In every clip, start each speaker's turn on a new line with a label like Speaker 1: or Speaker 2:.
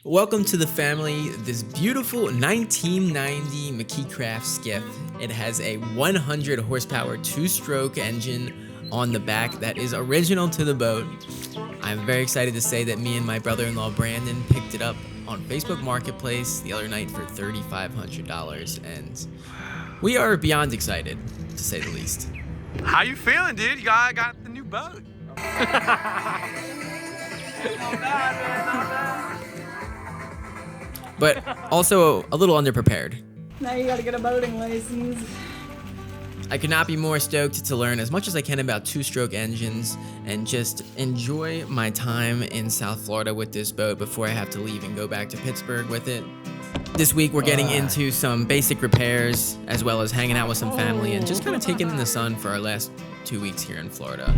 Speaker 1: Welcome to the family. This beautiful 1990 McKee Craft skiff. It has a 100 horsepower two-stroke engine on the back that is original to the boat. I'm very excited to say that me and my brother-in-law Brandon picked it up on Facebook Marketplace the other night for $3,500, and we are beyond excited, to say the least.
Speaker 2: How you feeling, dude? You got the new boat.
Speaker 3: Not bad, man, not bad.
Speaker 1: But also a little underprepared.
Speaker 3: Now you gotta get a boating license.
Speaker 1: I could not be more stoked to learn as much as I can about two-stroke engines and just enjoy my time in South Florida with this boat before I have to leave and go back to Pittsburgh with it. This week we're getting into some basic repairs as well as hanging out with some family and just kind of taking in the sun for our last 2 weeks here in Florida.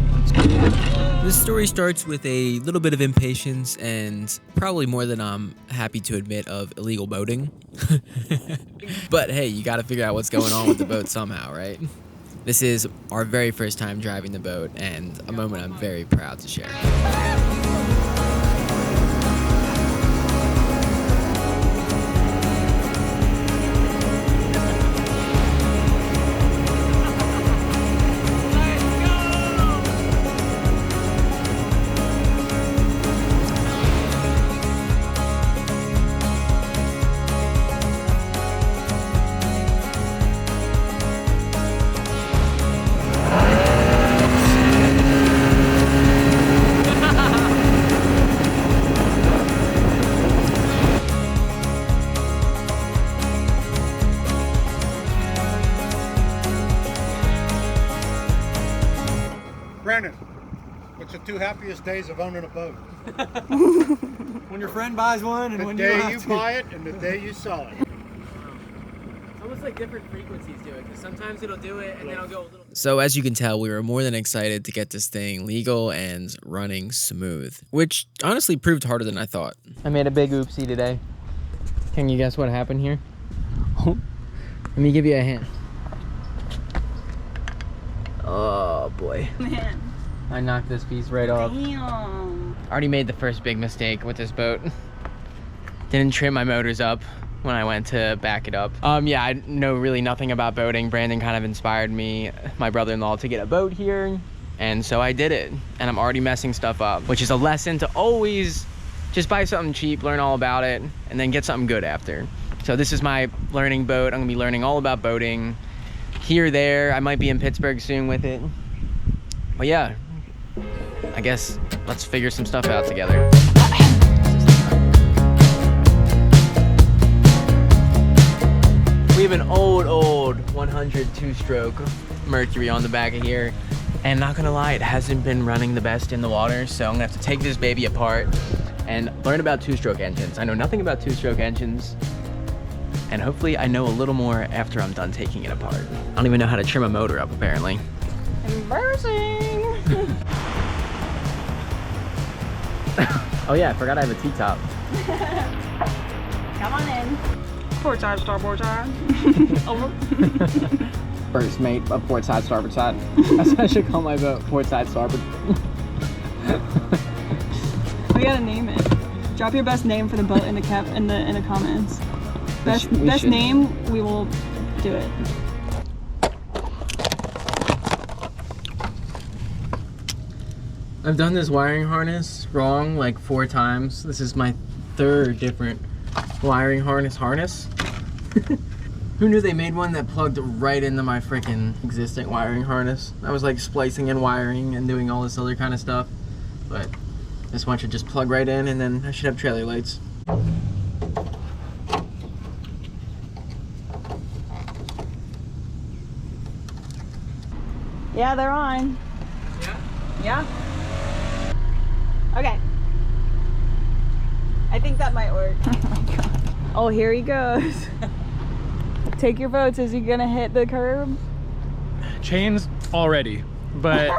Speaker 1: This story starts with a little bit of impatience and probably more than I'm happy to admit of illegal boating. But hey, you gotta figure out what's going on with the boat somehow, right? This is our very first time driving the boat and a moment I'm very proud to share.
Speaker 4: Brandon, what's the two happiest days of owning a boat?
Speaker 5: When your friend buys one and
Speaker 4: The
Speaker 5: when you
Speaker 4: day
Speaker 5: have
Speaker 4: you
Speaker 5: to.
Speaker 4: buy it and the day you sell it.
Speaker 6: It's almost like different frequencies do it, because sometimes it'll do it and then I'll go a little.
Speaker 1: So as you can tell, we were more than excited to get this thing legal and running smooth, which honestly proved harder than I thought. I made a big oopsie today. Can you guess what happened here? Let me give you a hint. Oh boy.
Speaker 3: Man.
Speaker 1: I knocked this piece right off.
Speaker 3: Damn.
Speaker 1: I already made the first big mistake with this boat. Didn't trim my motors up when I went to back it up. Yeah, I know really nothing about boating. Brandon kind of inspired me, my brother-in-law, to get a boat here. And so I did it. And I'm already messing stuff up, which is a lesson to always just buy something cheap, learn all about it, and then get something good after. So this is my learning boat. I'm gonna be learning all about boating. Here, there, I might be in Pittsburgh soon with it. But yeah, I guess let's figure some stuff out together. We have an old 100 two-stroke Mercury on the back of here. And not gonna lie, it hasn't been running the best in the water, so I'm gonna have to take this baby apart and learn about two-stroke engines. I know nothing about two-stroke engines, and hopefully I know a little more after I'm done taking it apart. I don't even know how to trim a motor up, apparently.
Speaker 3: Embarrassing.
Speaker 1: Oh yeah, I forgot I have a T-top.
Speaker 3: Come on in. Port side, starboard side. Over.
Speaker 1: First mate of port side, starboard side. That's what I should call my boat, port side, starboard.
Speaker 3: We gotta name it. Drop your best name for the boat in the comments. Best
Speaker 1: should.
Speaker 3: name, we will do it.
Speaker 1: I've done this wiring harness wrong like 4 times. This is my 3rd different wiring harness. Who knew they made one that plugged right into my freaking existing wiring harness? I was like splicing and wiring and doing all this other kind of stuff. But this one should just plug right in and then I should have trailer lights.
Speaker 3: Yeah, they're on.
Speaker 6: Yeah?
Speaker 3: Yeah. Okay. I think that might work. Oh my god. Oh, here he goes. Take your votes. Is he gonna hit the curb?
Speaker 5: Chains already, but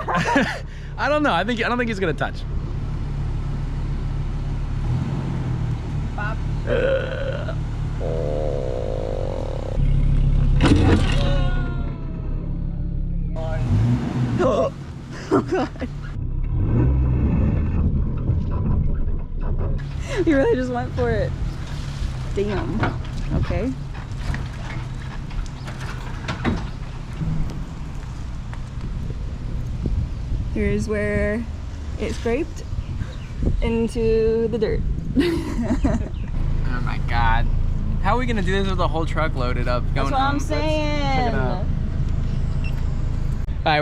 Speaker 5: I don't know. I don't think he's gonna touch.
Speaker 3: Bob. Oh god. He really just went for it. Damn. Okay. Here's where it scraped into the dirt.
Speaker 1: Oh my god. How are we gonna do this with a whole truck loaded up?
Speaker 3: That's what I'm saying.
Speaker 1: Alright,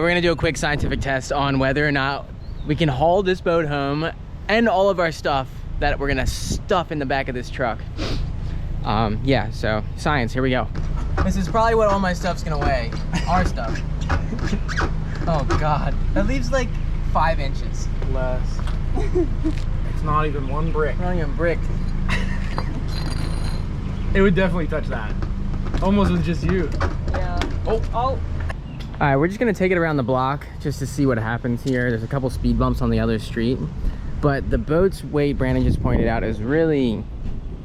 Speaker 1: we're gonna do a quick scientific test on whether or not we can haul this boat home and all of our stuff that we're gonna stuff in the back of this truck. Yeah, so science, here we go. This is probably what all my stuff's gonna weigh. Our stuff. Oh god. That leaves like 5 inches.
Speaker 5: Less. It's not even one brick.
Speaker 1: Not even brick.
Speaker 5: It would definitely touch that. Almost with just you.
Speaker 3: Yeah.
Speaker 5: Oh.
Speaker 3: Oh.
Speaker 1: Alright, we're just gonna take it around the block just to see what happens here. There's a couple speed bumps on the other street, but the boat's weight, Brandon just pointed out, is really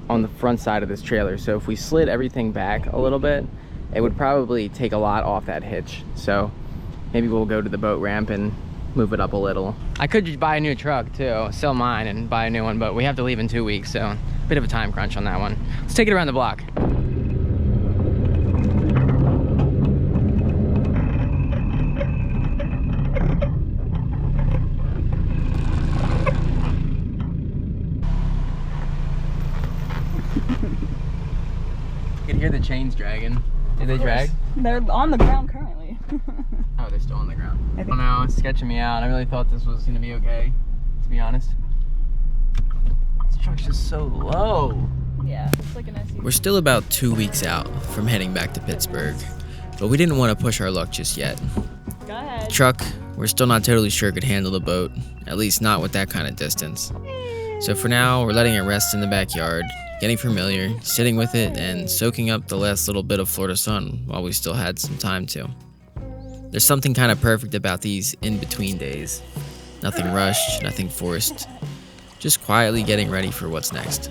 Speaker 1: on the front side of this trailer. So if we slid everything back a little bit, it would probably take a lot off that hitch. So maybe we'll go to the boat ramp and move it up a little. I could just buy a new truck too, sell mine and buy a new one, but we have to leave in 2 weeks, so a bit of a time crunch on that one. Let's take it around the block. You can hear the chains dragging. Did they drag?
Speaker 3: They're on the ground currently.
Speaker 1: Oh, they're still on the ground.
Speaker 3: I
Speaker 1: I
Speaker 3: think-
Speaker 1: don't know, it's sketching me out. I really thought this was gonna be okay, to be honest. This truck's just so low.
Speaker 3: Yeah, it's like an SUV.
Speaker 1: We're still about 2 weeks out from heading back to Pittsburgh, but we didn't want to push our luck just yet.
Speaker 3: Go ahead.
Speaker 1: Truck, we're still not totally sure could handle the boat, at least not with that kind of distance. So for now, we're letting it rest in the backyard, getting familiar, sitting with it, and soaking up the last little bit of Florida sun while we still had some time to. There's something kind of perfect about these in-between days. Nothing rushed, nothing forced, just quietly getting ready for what's next.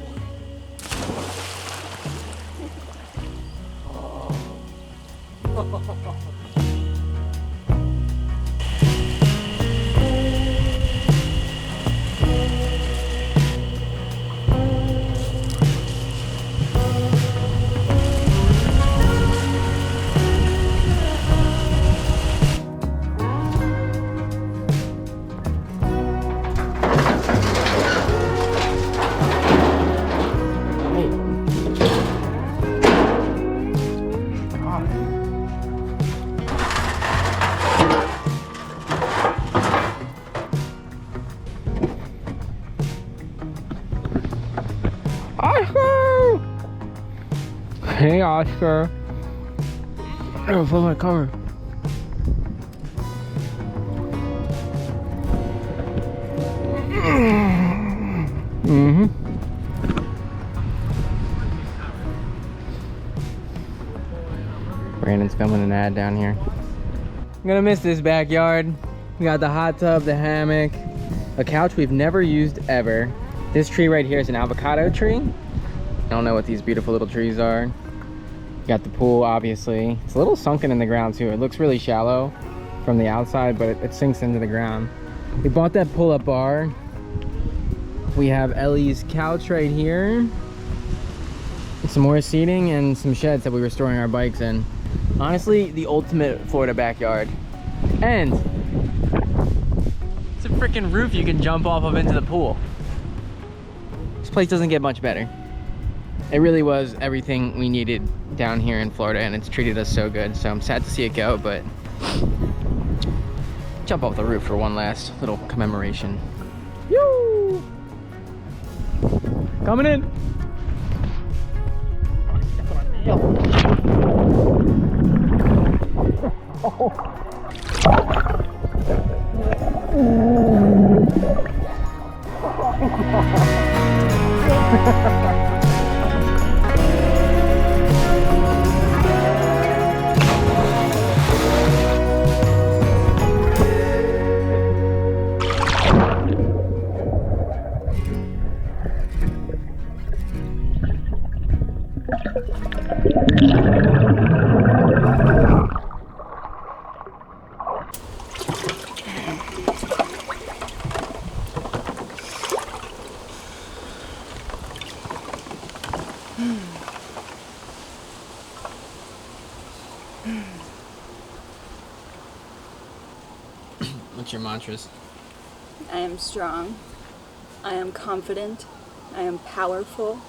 Speaker 1: Oscar! Hey, Oscar. Oh, fill my cover. Mm-hmm. Brandon's filming an ad down here. I'm gonna miss this backyard. We got the hot tub, the hammock, a couch we've never used ever. This tree right here is an avocado tree. I don't know what these beautiful little trees are. Got the pool, obviously. It's a little sunken in the ground too. It looks really shallow from the outside, but it sinks into the ground. We bought that pull-up bar. We have Ellie's couch right here. Some more seating and some sheds that we were storing our bikes in. Honestly, the ultimate Florida backyard. And it's a freaking roof you can jump off of into the pool. This place doesn't get much better. It really was everything we needed down here in Florida, and it's treated us so good. So I'm sad to see it go, but jump off the roof for one last little commemoration. Yoo! Coming in. What's your mantras?
Speaker 3: I am strong. I am confident. I am powerful.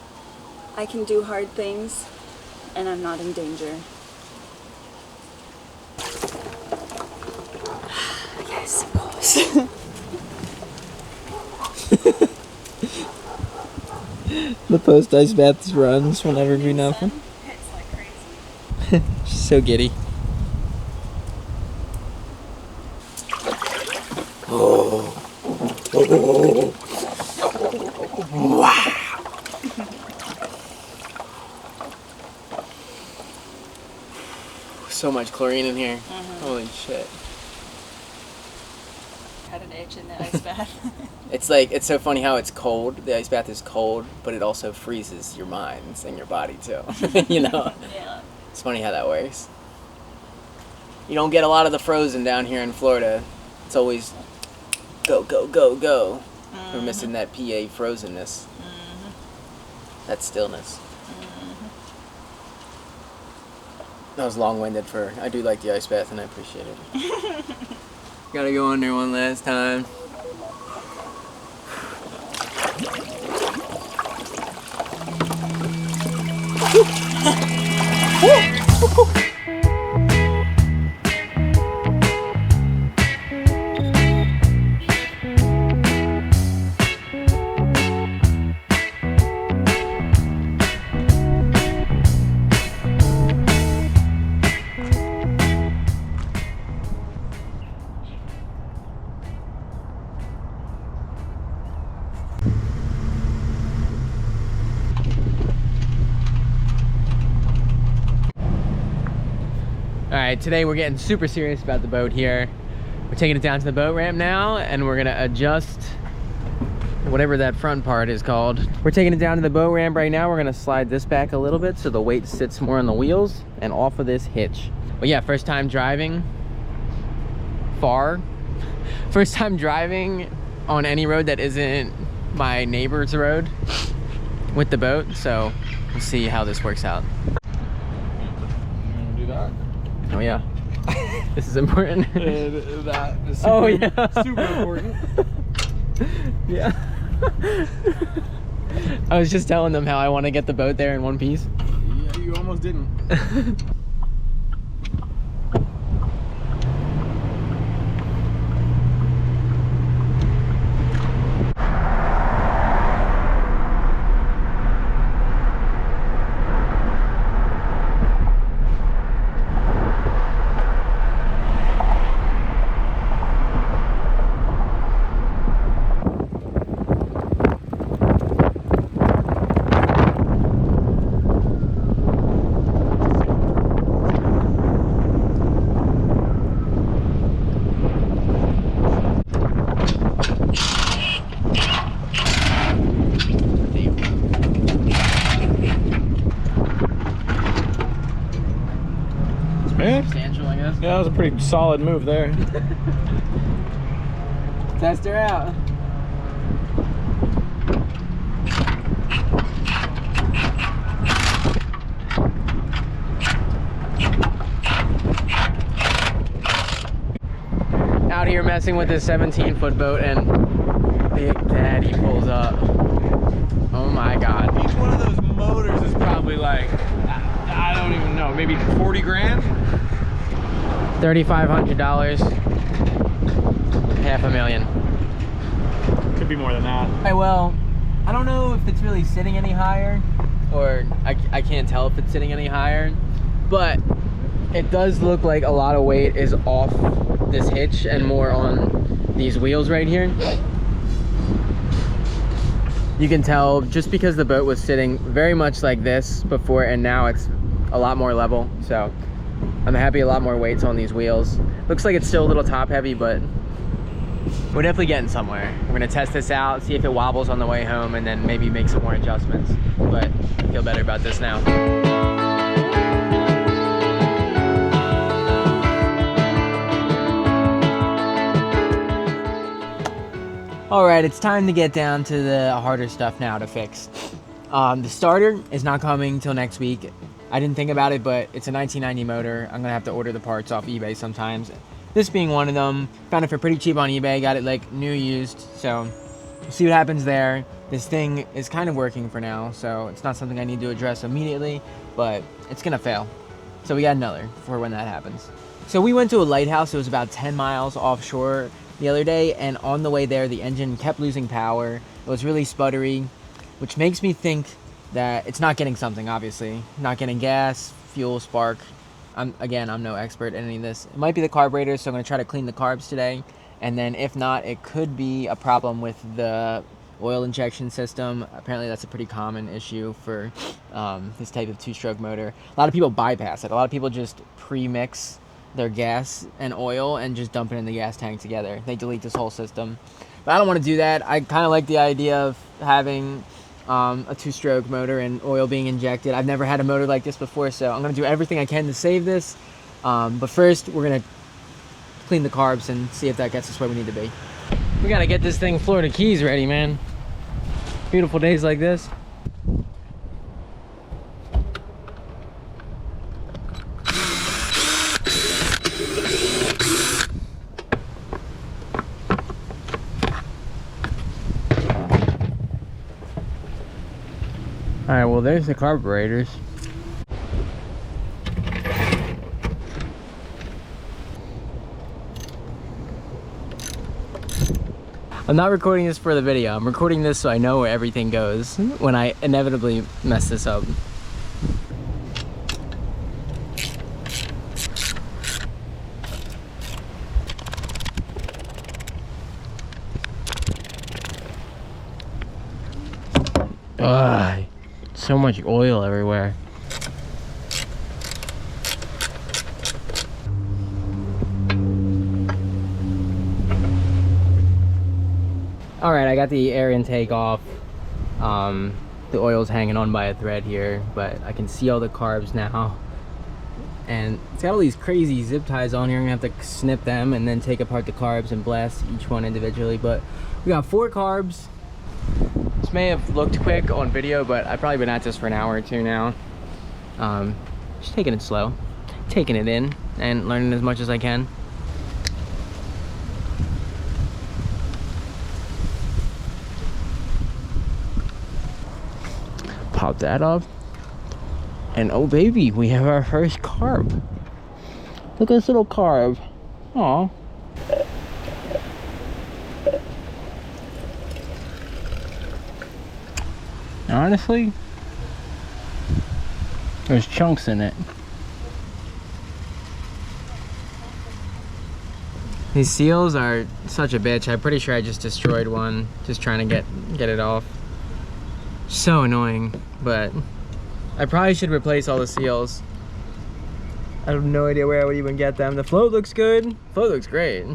Speaker 3: I can do hard things, and I'm not in danger. Yes, of course.
Speaker 1: The post ice bath runs will never be nothing.
Speaker 3: It's like crazy.
Speaker 1: She's so giddy. So much chlorine in here. Holy shit.
Speaker 3: Had an itch in the ice bath.
Speaker 1: It's so funny how it's cold. The ice bath is cold, but it also freezes your minds and your body too. You know?
Speaker 3: Yeah.
Speaker 1: It's funny how that works. You don't get a lot of the frozen down here in Florida. It's always go, go, go, go. We're missing that PA frozenness. That stillness. That was long-winded I do like the ice bath and I appreciate it. Gotta go under one last time. Alright, today we're getting super serious about the boat here. We're taking it down to the boat ramp now, and we're gonna adjust whatever that front part is called. We're taking it down to the boat ramp right now. We're gonna slide this back a little bit so the weight sits more on the wheels and off of this hitch. But yeah, first time driving far. First time driving on any road that isn't my neighbor's road with the boat, so we'll see how this works out.
Speaker 5: Do that.
Speaker 1: Oh yeah. This is important.
Speaker 5: That is super,
Speaker 1: Oh yeah.
Speaker 5: super important.
Speaker 1: Yeah. I was just telling them how I want to get the boat there in one piece.
Speaker 5: Yeah, you almost didn't. Man.
Speaker 1: Substantial, I guess.
Speaker 5: Yeah, that was a pretty solid move there.
Speaker 1: Test her out. Out here messing with this 17-foot boat, and Big Daddy pulls up. Oh my God.
Speaker 5: Each one of those motors is probably like, I don't even know, maybe 40 grand?
Speaker 1: $3,500. $500,000.
Speaker 5: Could be more than that.
Speaker 1: Hey, well, I don't know if it's really sitting any higher, or I can't tell if it's sitting any higher, but it does look like a lot of weight is off this hitch and more on these wheels right here. You can tell just because the boat was sitting very much like this before, and now it's a lot more level, so I'm happy a lot more weight's on these wheels. Looks like it's still a little top heavy, but we're definitely getting somewhere. We're gonna test this out, see if it wobbles on the way home, and then maybe make some more adjustments. But I feel better about this now. All right, it's time to get down to the harder stuff now to fix. The starter is not coming till next week. I didn't think about it, but it's a 1990 motor. I'm gonna have to order the parts off eBay sometimes. This being one of them. Found it for pretty cheap on eBay. Got it like new used. So we'll see what happens there. This thing is kind of working for now, so it's not something I need to address immediately, but it's gonna fail. So we got another for when that happens. So we went to a lighthouse. It was about 10 miles offshore the other day, and on the way there, the engine kept losing power. It was really sputtery, which makes me think that it's not getting something, obviously. Not getting gas, fuel, spark. I'm no expert in any of this. It might be the carburetor, so I'm gonna try to clean the carbs today. And then if not, it could be a problem with the oil injection system. Apparently that's a pretty common issue for this type of two-stroke motor. A lot of people bypass it. A lot of people just pre-mix their gas and oil and just dump it in the gas tank together. They delete this whole system. But I don't want to do that. I kind of like the idea of having a two-stroke motor and oil being injected. I've never had a motor like this before, so I'm going to do everything I can to save this. But first, we're going to clean the carbs and see if that gets us where we need to be. We got to get this thing Florida Keys ready, man. Beautiful days like this. All right, well, there's the carburetors. I'm not recording this for the video. I'm recording this so I know where everything goes when I inevitably mess this up. Ugh, so much oil everywhere. All right, I got the air intake off. The oil's hanging on by a thread here, but I can see all the carbs now. And it's got all these crazy zip ties on here. I'm gonna have to snip them and then take apart the carbs and blast each one individually. But we got 4 carbs. This may have looked quick on video, but I've probably been at this for an hour or two now. Just taking it slow, taking it in and learning as much as I can. Pop that up, and oh baby, we have our first carb. Look at this little carb. Aw. Honestly, there's chunks in it. These seals are such a bitch. I'm pretty sure I just destroyed one just trying to get it off. So annoying, but I probably should replace all the seals. I have no idea where I would even get them. The float looks good. Float looks great.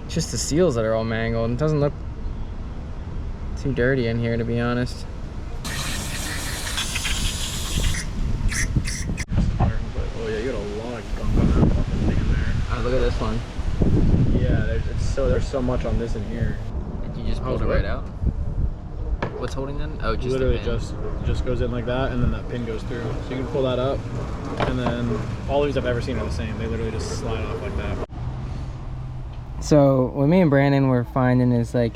Speaker 1: It's just the seals that are all mangled. It doesn't look too dirty in here, to be honest.
Speaker 5: Oh yeah, you got a lot of gunk on that fucking thing in there.
Speaker 1: Oh, look at this one.
Speaker 5: Yeah, there's so much on this in here.
Speaker 1: You just pulled it right out. What's holding them? Oh, just
Speaker 5: literally
Speaker 1: the pin.
Speaker 5: just goes in like that, and then that pin goes through. So you can pull that up, and then all of these I've ever seen are the same. They literally just slide off like that.
Speaker 1: So what me and Brandon were finding is, like,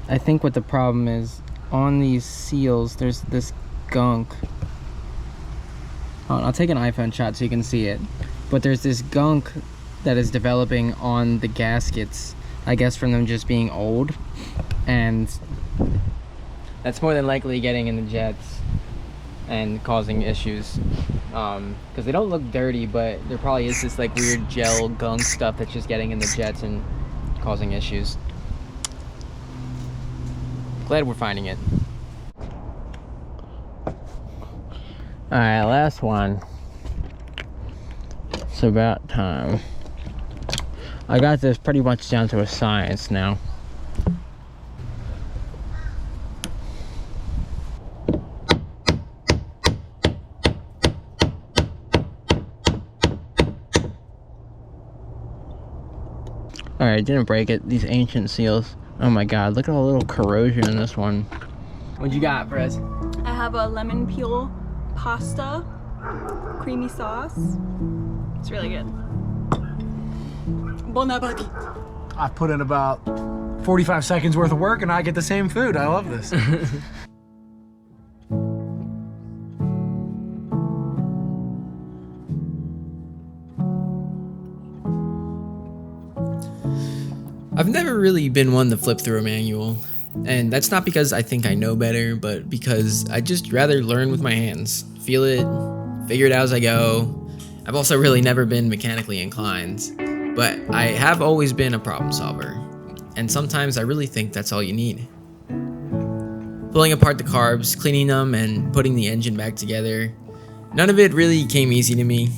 Speaker 1: I think what the problem is on these seals, there's this gunk. I'll take an iPhone shot so you can see it. But there's this gunk that is developing on the gaskets, I guess from them just being old, and that's more than likely getting in the jets and causing issues, because they don't look dirty, but there probably is this like weird gel gunk stuff that's just getting in the jets and causing issues. Glad we're finding it. All right, last one. It's about time. I got this pretty much down to a science now. Alright, didn't break it. These ancient seals. Oh my god, look at all the little corrosion in this one.
Speaker 6: What you got for us?
Speaker 3: I have a lemon peel pasta, creamy sauce. It's really good. Bon appetit.
Speaker 7: I put in about 45 seconds worth of work and I get the same food. I love this.
Speaker 1: I've never really been one to flip through a manual, and that's not because I think I know better, but because I just rather learn with my hands, feel it, figure it out as I go. I've also really never been mechanically inclined, but I have always been a problem solver, and sometimes I really think that's all you need. Pulling apart the carbs, cleaning them, and putting the engine back together, none of it really came easy to me,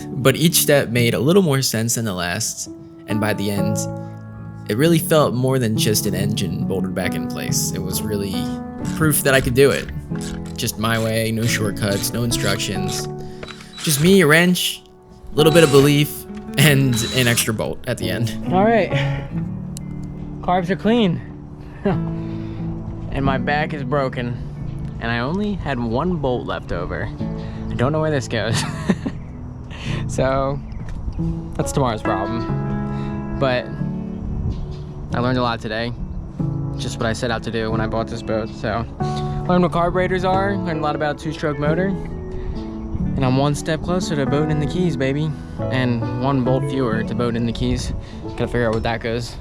Speaker 1: but each step made a little more sense than the last, and by the end, it really felt more than just an engine bolted back in place. It was really proof that I could do it. Just my way, no shortcuts, no instructions. Just me, a wrench, a little bit of belief, and an extra bolt at the end.
Speaker 6: All right, carbs are clean. And my back is broken. And I only had one bolt left over. I don't know where this goes. So, that's tomorrow's problem. But I learned a lot today. Just what I set out to do when I bought this boat. So, learned what carburetors are, learned a lot about two-stroke motor. And I'm one step closer to boating in the Keys, baby. And one bolt fewer to boat in the Keys. Gotta figure out what that goes.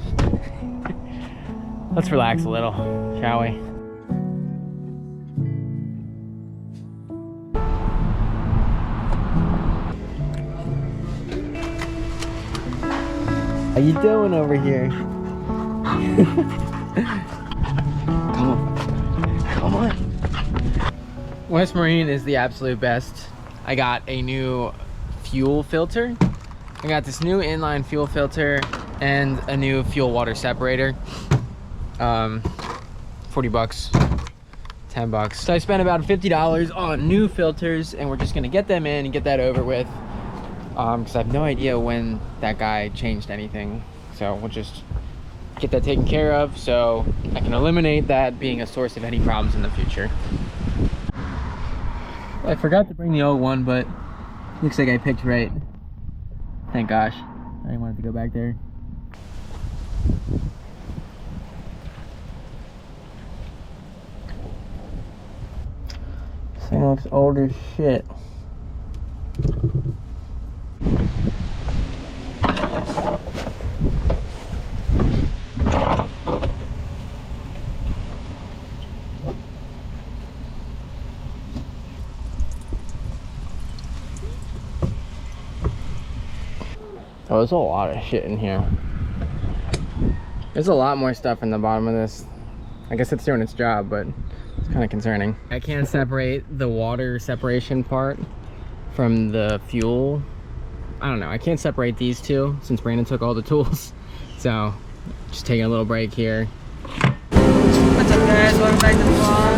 Speaker 6: Let's relax a little, shall we? How you doing over here? Come on. Come on. West Marine is the absolute best. I got a new fuel filter. I got this new inline fuel filter and a new fuel water separator. 40 bucks, 10 bucks. So I spent about $50 on new filters, and we're just gonna get them in and get that over with. Because I have no idea when that guy changed anything. So we'll just get that taken care of so I can eliminate that being a source of any problems in the future. I forgot to bring the old one, but looks like I picked right. Thank gosh. I didn't want it to go back there. This thing looks old as shit. Oh, there's a lot of shit in here. There's a lot more stuff in the bottom of this. I guess it's doing its job, but it's kind of concerning. I can't separate the water separation part from the fuel. I don't know, I can't separate these two since Brandon took all the tools. So, just taking a little break here.
Speaker 3: What's up guys, welcome back to the vlog.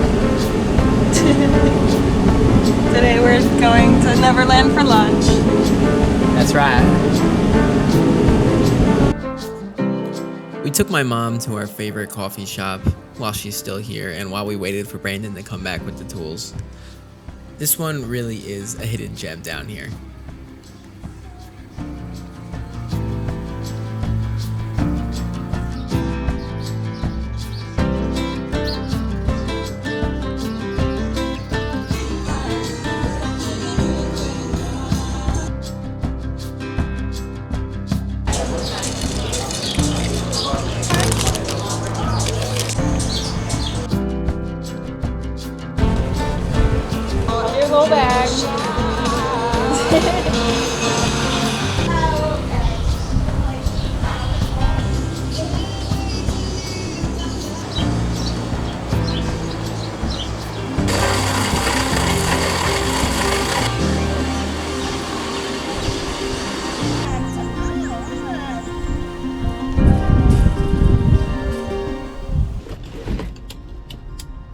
Speaker 3: Today we're going to Neverland for lunch.
Speaker 6: That's right.
Speaker 1: We took my mom to our favorite coffee shop while she's still here and while we waited for Brandon to come back with the tools. This one really is a hidden gem down here.
Speaker 3: Go back.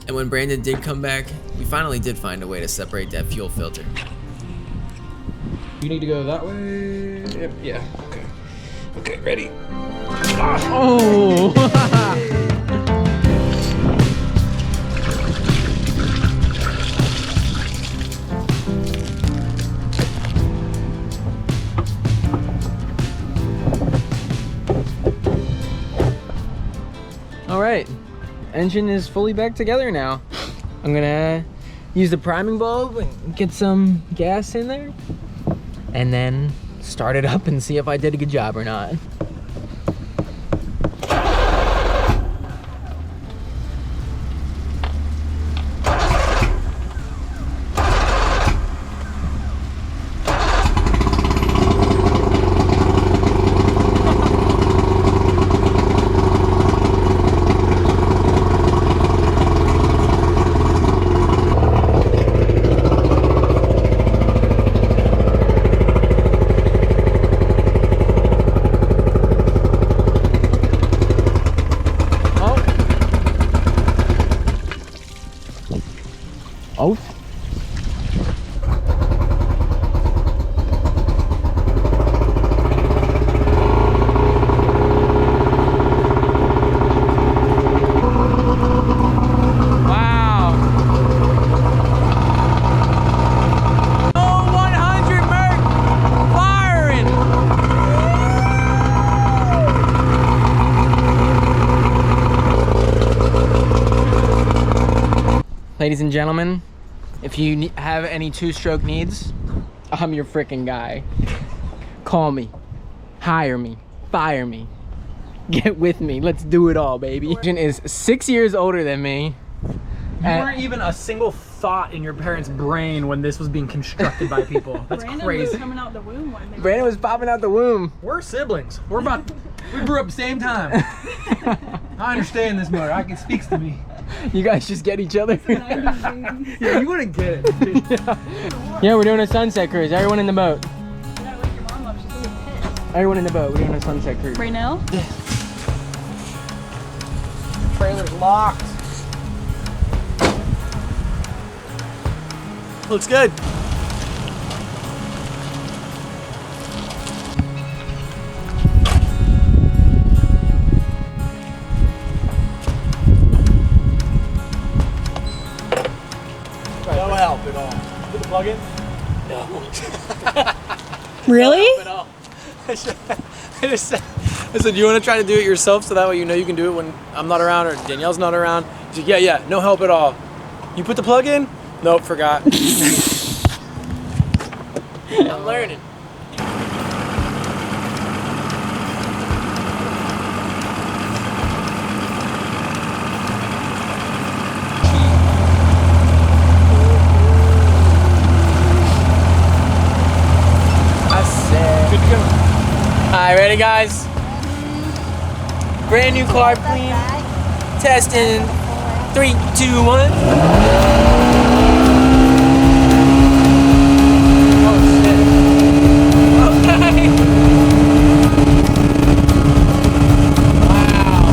Speaker 1: And when Brandon did come back, we finally did find a way to separate that fuel filter.
Speaker 7: You need to go that way. Yep, yeah. Okay. Okay, ready.
Speaker 6: Oh! engine is fully back together now. I'm gonna use the priming bulb and get some gas in there, and then start it up and see if I did a good job or not. Oh. Wow. Oh, 100 Merc firing. Ladies and gentlemen, if you have any two-stroke needs, I'm your freaking guy. Call me, hire me, fire me, get with me. Let's do it all, baby. Engine is 6 years older than me.
Speaker 5: You weren't even a single thought in your parents' brain when this was being constructed by people. That's
Speaker 8: Brandon
Speaker 5: crazy.
Speaker 8: was coming out the womb one day.
Speaker 6: Brandon was popping out the womb.
Speaker 5: We're siblings. We grew up the same time. I understand this motor. It speaks to me.
Speaker 6: You guys just get each other.
Speaker 5: Yeah, you wouldn't get it, dude.
Speaker 6: Yeah, we're doing a sunset cruise. Everyone in the boat.
Speaker 8: Yeah, like your mom loves, she's gonna be pissed.
Speaker 6: Everyone in the boat. We're doing a sunset cruise.
Speaker 8: Right now?
Speaker 5: Trailer's locked.
Speaker 6: Looks good.
Speaker 4: No help at all.
Speaker 5: Put the plug in.
Speaker 8: Really?
Speaker 7: I said, you want to try to do it yourself so that way you know you can do it when I'm not around or Danielle's not around? He's like, yeah, no help at all. You put the plug in? Nope, forgot.
Speaker 6: I'm learning.
Speaker 7: Good to go.
Speaker 6: Alright, ready guys? Brand new carb clean. Testing. 3, 2, 1. Oh shit. Okay. Wow.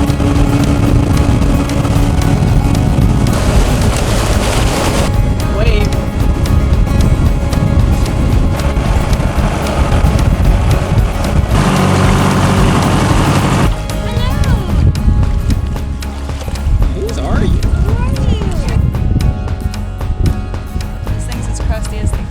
Speaker 6: Wave. Who are you?
Speaker 8: This thing's as crusty as they come.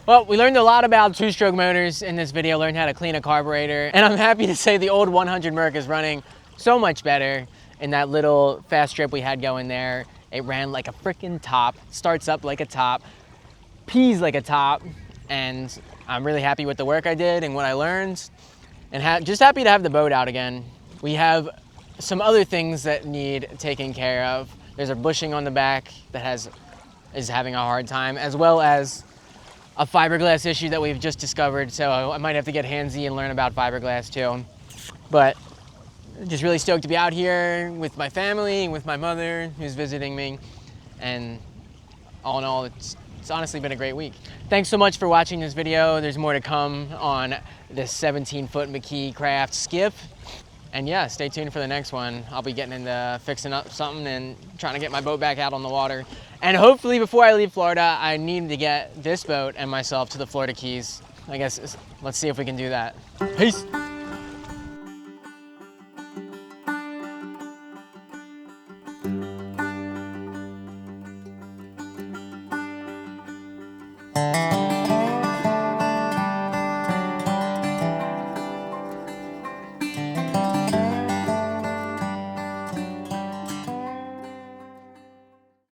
Speaker 6: Well, we learned a lot about two-stroke motors in this video, learned how to clean a carburetor, and I'm happy to say the old 100 Merc is running so much better. In that little fast strip we had going there, it ran like a freaking top, starts up like a top, pees like a top, and I'm really happy with the work I did and what I learned, and just happy to have the boat out again. We have some other things that need taken care of. There's a bushing on the back that is having a hard time, as well as a fiberglass issue that we've just discovered, so I might have to get handsy and learn about fiberglass too. But just really stoked to be out here with my family, with my mother who's visiting me, and all in all, it's honestly been a great week. Thanks so much for watching this video. There's more to come on this 17-foot McKee Craft skiff. And yeah, stay tuned for the next one. I'll be getting into fixing up something and trying to get my boat back out on the water. And hopefully before I leave Florida, I need to get this boat and myself to the Florida Keys. I guess let's see if we can do that. Peace.